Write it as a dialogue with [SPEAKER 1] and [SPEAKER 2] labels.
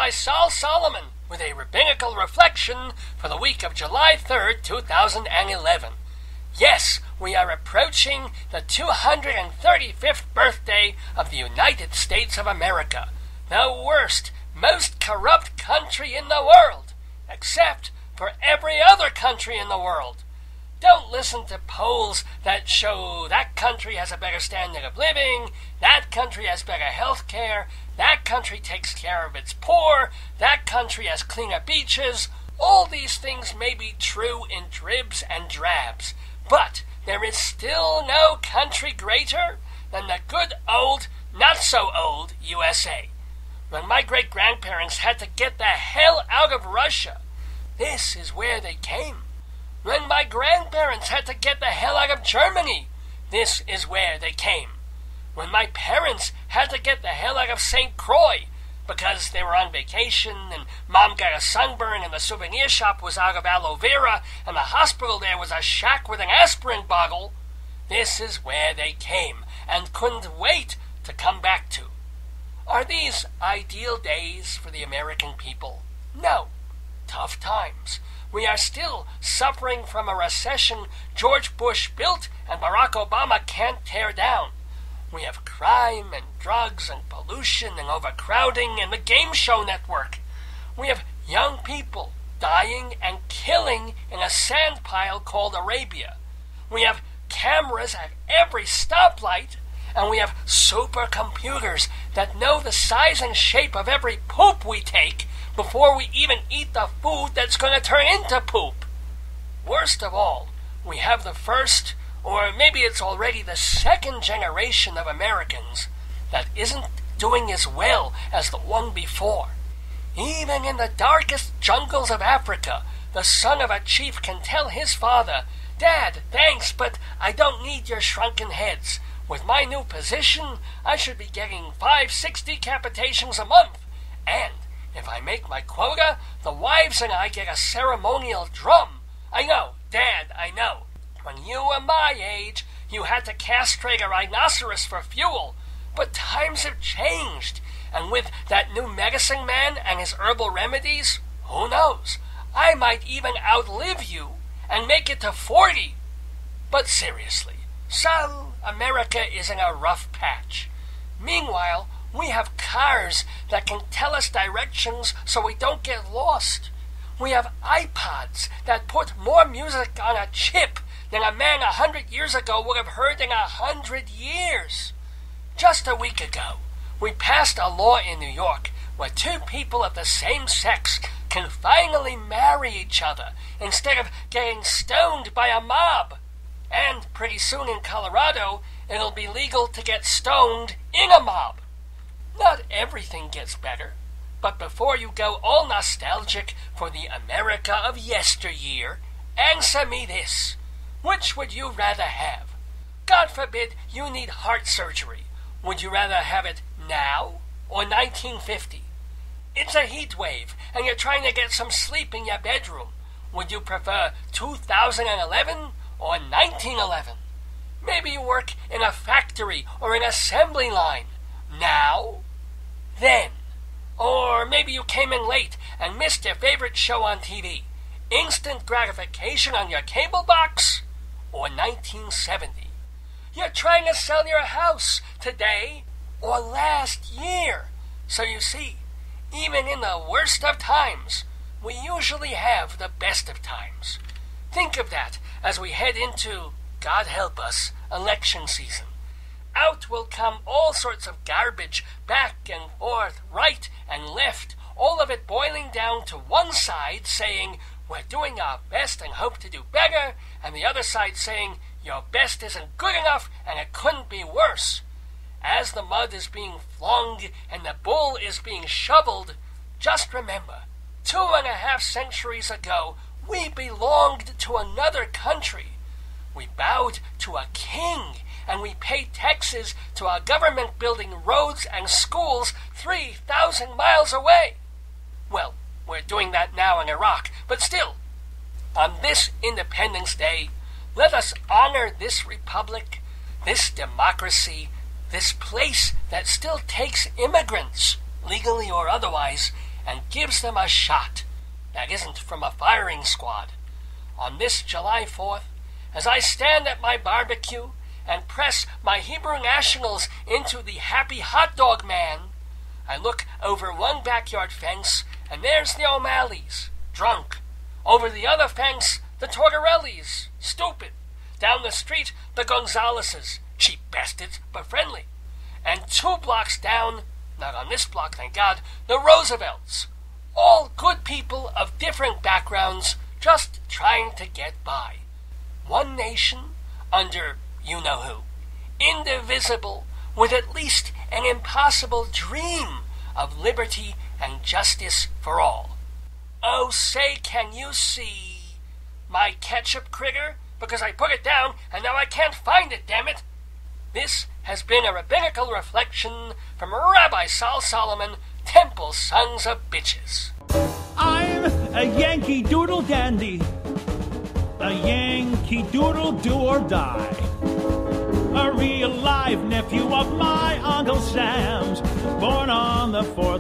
[SPEAKER 1] Rabbi Sol Solomon with a Rabbinical reflection for the week of July 3rd, 2011. Yes, we are approaching the 235th birthday of the United States of America, the worst, most corrupt country in the world, except for every other country in the world. Don't listen to polls that show that country has a better standard of living, that country has better health care, that country takes care of its poor, that country has cleaner beaches. All these things may be true in dribs and drabs, but there is still no country greater than the good old, not-so-old USA. When my great-grandparents had to get the hell out of Russia, this is where they came. When my grandparents had to get the hell out of Germany, this is where they came. When my parents had to get the hell out of St. Croix because they were on vacation and Mom got a sunburn and the souvenir shop was out of aloe vera and the hospital there was a shack with an aspirin bottle, this is where they came and couldn't wait to come back to. Are these ideal days for the American people? No. Tough times. We are still suffering from a recession George Bush built and Barack Obama can't tear down. We have crime and drugs and pollution and overcrowding and the game show network. We have young people dying and killing in a sand pile called Arabia. We have cameras at every stoplight, and we have supercomputers that know the size and shape of every poop we take before we even eat the food that's going to turn into poop. Worst of all, we have the first, or maybe it's already the second generation of Americans that isn't doing as well as the one before. Even in the darkest jungles of Africa, the son of a chief can tell his father, "Dad, thanks, but I don't need your shrunken heads. With my new position, I should be getting 5-6 decapitations a month. And if I make my quota, the wives and I get a ceremonial drum. I know, Dad, I know. When you were my age, you had to castrate a rhinoceros for fuel. But times have changed. And with that new medicine man and his herbal remedies, who knows? I might even outlive you and make it to 40. But seriously, so America is in a rough patch. Meanwhile, we have cars that can tell us directions so we don't get lost. We have iPods that put more music on a chip than a man 100 years ago would have heard in 100 years. Just a week ago, we passed a law in New York where two people of the same sex can finally marry each other instead of getting stoned by a mob. And pretty soon in Colorado, it'll be legal to get stoned in a mob. Not everything gets better, but before you go all nostalgic for the America of yesteryear, answer me this. Which would you rather have? God forbid you need heart surgery. Would you rather have it now or 1950? It's a heat wave, and you're trying to get some sleep in your bedroom. Would you prefer 2011 or 1911? Maybe you work in a factory or an assembly line. Now? Then. Or maybe you came in late and missed your favorite show on TV. Instant gratification on your cable box? Or 1970? You're trying to sell your house today or last year. So you see, even in the worst of times, we usually have the best of times. Think of that as we head into, God help us, election season. Out will come all sorts of garbage, back and forth, right and left, all of it boiling down to one side saying, we're doing our best and hope to do better, and the other side saying, your best isn't good enough and it couldn't be worse. As the mud is being flung and the bull is being shoveled, just remember, 2.5 centuries ago, we belonged to another country. We bowed to a king, and we paid taxes to our government building roads and schools 3,000 miles away. Well, we're doing that now in Iraq, but still, on this Independence Day, let us honor this republic, this democracy, this place that still takes immigrants, legally or otherwise, and gives them a shot that isn't from a firing squad. On this July 4th, as I stand at my barbecue and press my Hebrew nationals into the happy hot dog man, I look over one backyard fence, and there's the O'Malleys, drunk. Over the other fence, the Tortorellis, stupid. Down the street, the Gonzaleses, cheap bastards, but friendly. And 2 blocks down, not on this block, thank God, the Roosevelts. All good people of different backgrounds, just trying to get by. One nation, under you-know-who. Indivisible, with at least an impossible dream of liberty and justice for all. Oh, say, can you see my ketchup critter? Because I put it down, and now I can't find it, damn it! This has been a rabbinical reflection from Rabbi Sol Solomon, Temple Sons of Bitches.
[SPEAKER 2] I'm a Yankee Doodle dandy, a Yankee Doodle do or die, a real live nephew of my Uncle Sam's, born on the 4th